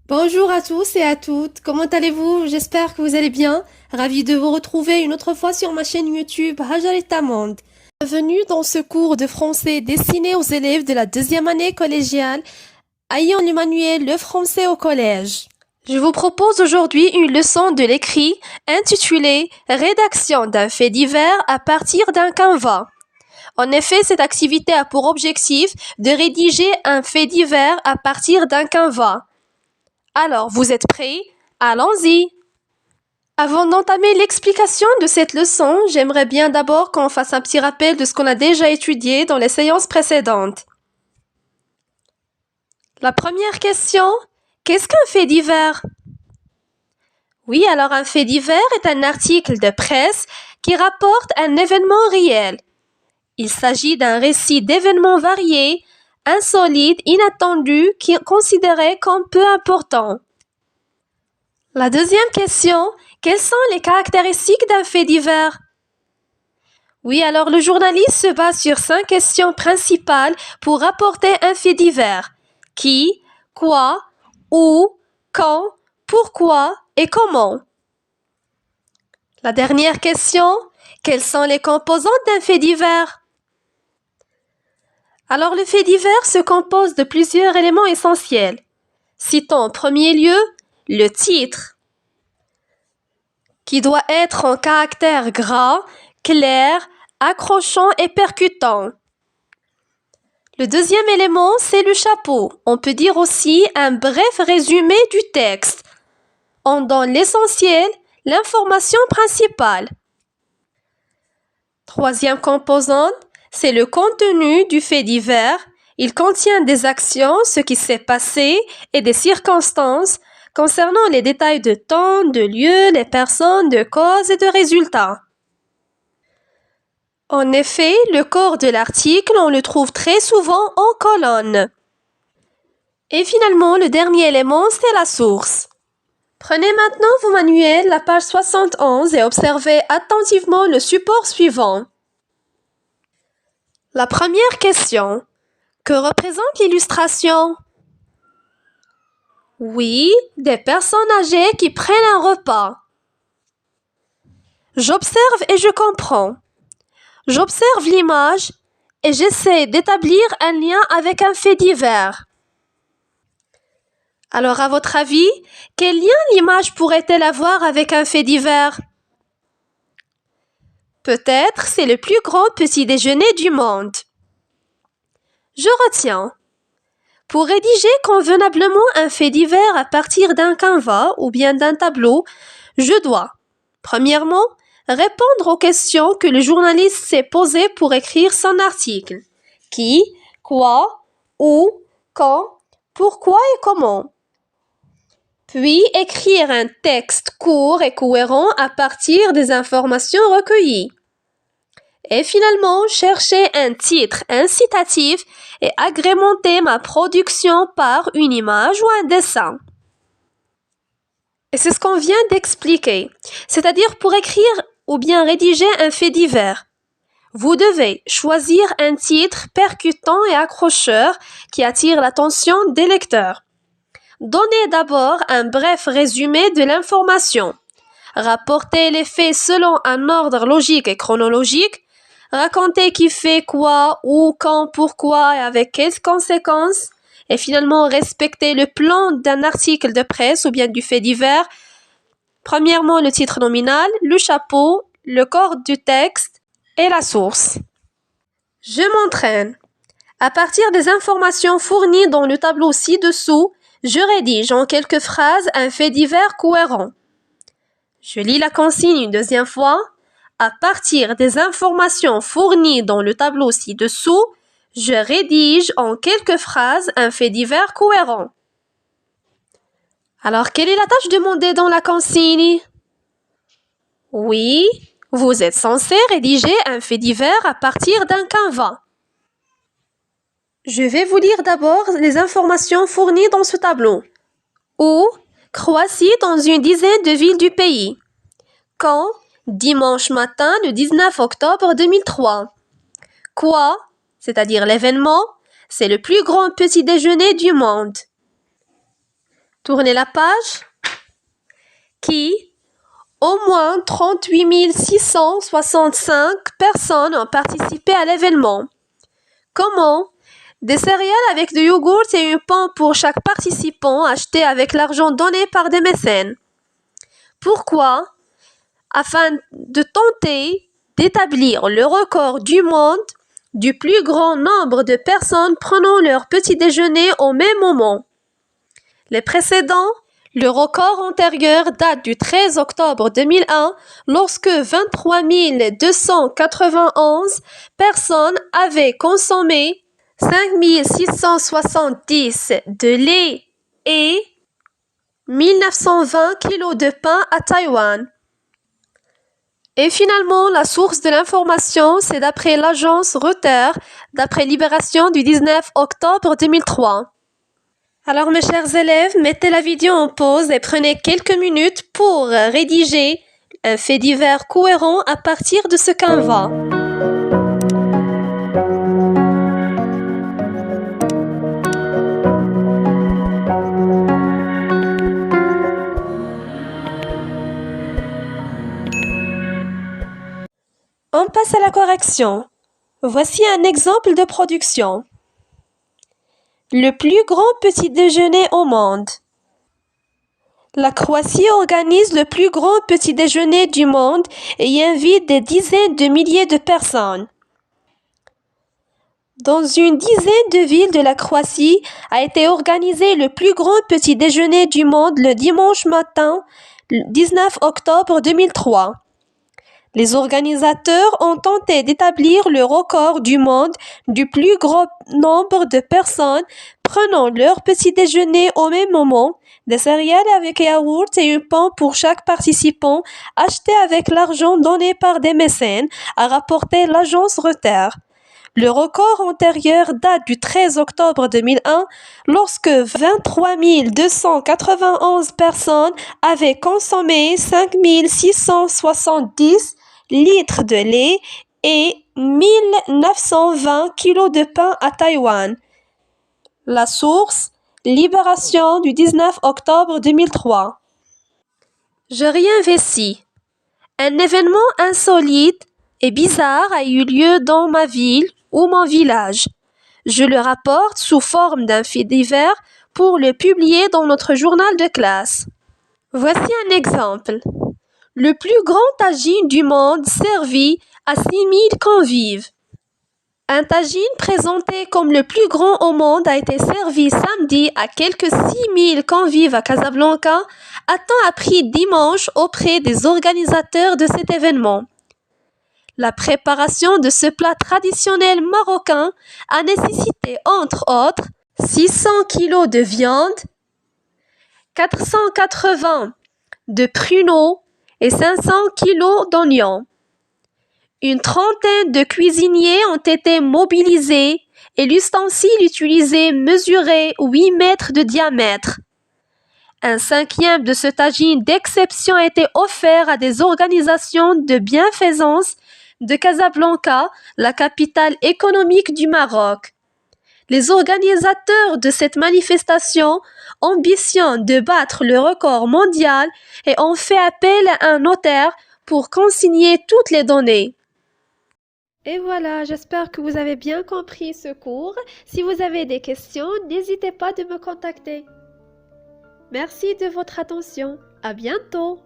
Bonjour à tous et à toutes, comment allez-vous? J'espère que vous allez bien. Ravi de vous retrouver une autre fois sur ma chaîne YouTube Hajar Monde. Bienvenue dans ce cours de français destiné aux élèves de la deuxième année collégiale ayant le manuel Le français au collège. Je vous propose aujourd'hui une leçon de l'écrit intitulée Rédaction d'un fait divers à partir d'un canevas. En effet, cette activité a pour objectif de rédiger un fait divers à partir d'un canevas. Alors, vous êtes prêts? Allons-y! Avant d'entamer l'explication de cette leçon, j'aimerais bien d'abord qu'on fasse un petit rappel de ce qu'on a déjà étudié dans les séances précédentes. La première question, qu'est-ce qu'un fait divers? Oui, alors un fait divers est un article de presse qui rapporte un événement réel. Il s'agit d'un récit d'événements variés, insolites, inattendus, qui est considéré comme peu importants. La deuxième question, quelles sont les caractéristiques d'un fait divers? Oui, alors le journaliste se base sur 5 questions principales pour rapporter un fait divers. Qui, quoi, où, quand, pourquoi et comment? La dernière question, quelles sont les composantes d'un fait divers? Alors le fait divers se compose de plusieurs éléments essentiels. Citons en premier lieu le titre, qui doit être en caractère gras, clair, accrochant et percutant. Le deuxième élément, c'est le chapeau. On peut dire aussi un bref résumé du texte. On donne l'essentiel, l'information principale. Troisième composante, c'est le contenu du fait divers. Il contient des actions, ce qui s'est passé et des circonstances concernant les détails de temps, de lieu, les personnes, de causes et de résultats. En effet, le corps de l'article, on le trouve très souvent en colonne. Et finalement, le dernier élément, c'est la source. Prenez maintenant vos manuels, la page 71, et observez attentivement le support suivant. La première question. Que représente l'illustration? Oui, des personnes âgées qui prennent un repas. J'observe et je comprends. J'observe l'image et j'essaie d'établir un lien avec un fait divers. Alors, à votre avis, quel lien l'image pourrait-elle avoir avec un fait divers? Peut-être c'est le plus grand petit déjeuner du monde. Je retiens. Pour rédiger convenablement un fait divers à partir d'un canevas ou bien d'un tableau, je dois, premièrement, répondre aux questions que le journaliste s'est posées pour écrire son article. Qui, quoi, où, quand, pourquoi et comment. Puis écrire un texte court et cohérent à partir des informations recueillies. Et finalement, chercher un titre incitatif et agrémenter ma production par une image ou un dessin. Et c'est ce qu'on vient d'expliquer. C'est-à-dire pour écrire ou bien rédiger un fait divers, vous devez choisir un titre percutant et accrocheur qui attire l'attention des lecteurs. Donnez d'abord un bref résumé de l'information. Rapportez les faits selon un ordre logique et chronologique. Racontez qui fait quoi, où, quand, pourquoi et avec quelles conséquences. Et finalement, respectez le plan d'un article de presse ou bien du fait divers. Premièrement, le titre nominal, le chapeau, le corps du texte et la source. Je m'entraîne. À partir des informations fournies dans le tableau ci-dessous, je rédige en quelques phrases un fait divers cohérent. Je lis la consigne une deuxième fois. À partir des informations fournies dans le tableau ci-dessous, je rédige en quelques phrases un fait divers cohérent. Alors, quelle est la tâche demandée dans la consigne? Oui, vous êtes censé rédiger un fait divers à partir d'un canevas. Je vais vous lire d'abord les informations fournies dans ce tableau. Où? Croatie dans une dizaine de villes du pays. Quand? Dimanche matin le 19 octobre 2003. Quoi? C'est-à-dire l'événement, c'est le plus grand petit déjeuner du monde. Tournez la page. Qui? Au moins 38 665 personnes ont participé à l'événement. Comment? Des céréales avec du yogourt et une pomme pour chaque participant acheté avec l'argent donné par des mécènes. Pourquoi? Afin de tenter d'établir le record du monde du plus grand nombre de personnes prenant leur petit déjeuner au même moment. Les précédents, le record antérieur date du 13 octobre 2001 lorsque 23 291 personnes avaient consommé 5 670 de lait et 1920 kg de pain à Taïwan. Et finalement, la source de l'information, c'est d'après l'agence Reuters, d'après Libération du 19 octobre 2003. Alors mes chers élèves, mettez la vidéo en pause et prenez quelques minutes pour rédiger un fait divers cohérent à partir de ce canevas. On passe à la correction. Voici un exemple de production. Le plus grand petit déjeuner au monde. La Croatie organise le plus grand petit déjeuner du monde et y invite des dizaines de milliers de personnes. Dans une dizaine de villes de la Croatie a été organisé le plus grand petit déjeuner du monde le dimanche matin, le 19 octobre 2003. Les organisateurs ont tenté d'établir le record du monde du plus grand nombre de personnes prenant leur petit déjeuner au même moment, des céréales avec yaourt et une pomme pour chaque participant, acheté avec l'argent donné par des mécènes, a rapporté l'agence Reuters. Le record antérieur date du 13 octobre 2001, lorsque 23 291 personnes avaient consommé 5 670 litres de lait et 1920 kg de pain à Taïwan. La source, Libération du 19 octobre 2003. Je réinvestis. Un événement insolite et bizarre a eu lieu dans ma ville ou mon village. Je le rapporte sous forme d'un fait divers pour le publier dans notre journal de classe. Voici un exemple. Le plus grand tagine du monde servi à 6000 convives. Un tagine présenté comme le plus grand au monde a été servi samedi à quelques 6000 convives à Casablanca, a-t-on appris dimanche auprès des organisateurs de cet événement. La préparation de ce plat traditionnel marocain a nécessité, entre autres, 600 kg de viande, 480 de pruneaux et 500 kg d'oignons. Une trentaine de cuisiniers ont été mobilisés et l'ustensile utilisé mesurait 8 mètres de diamètre. Un cinquième de ce tagine d'exception a été offert à des organisations de bienfaisance de Casablanca, la capitale économique du Maroc. Les organisateurs de cette manifestation ambitionnent de battre le record mondial et ont fait appel à un notaire pour consigner toutes les données. Et voilà, j'espère que vous avez bien compris ce cours. Si vous avez des questions, n'hésitez pas de me contacter. Merci de votre attention. À bientôt.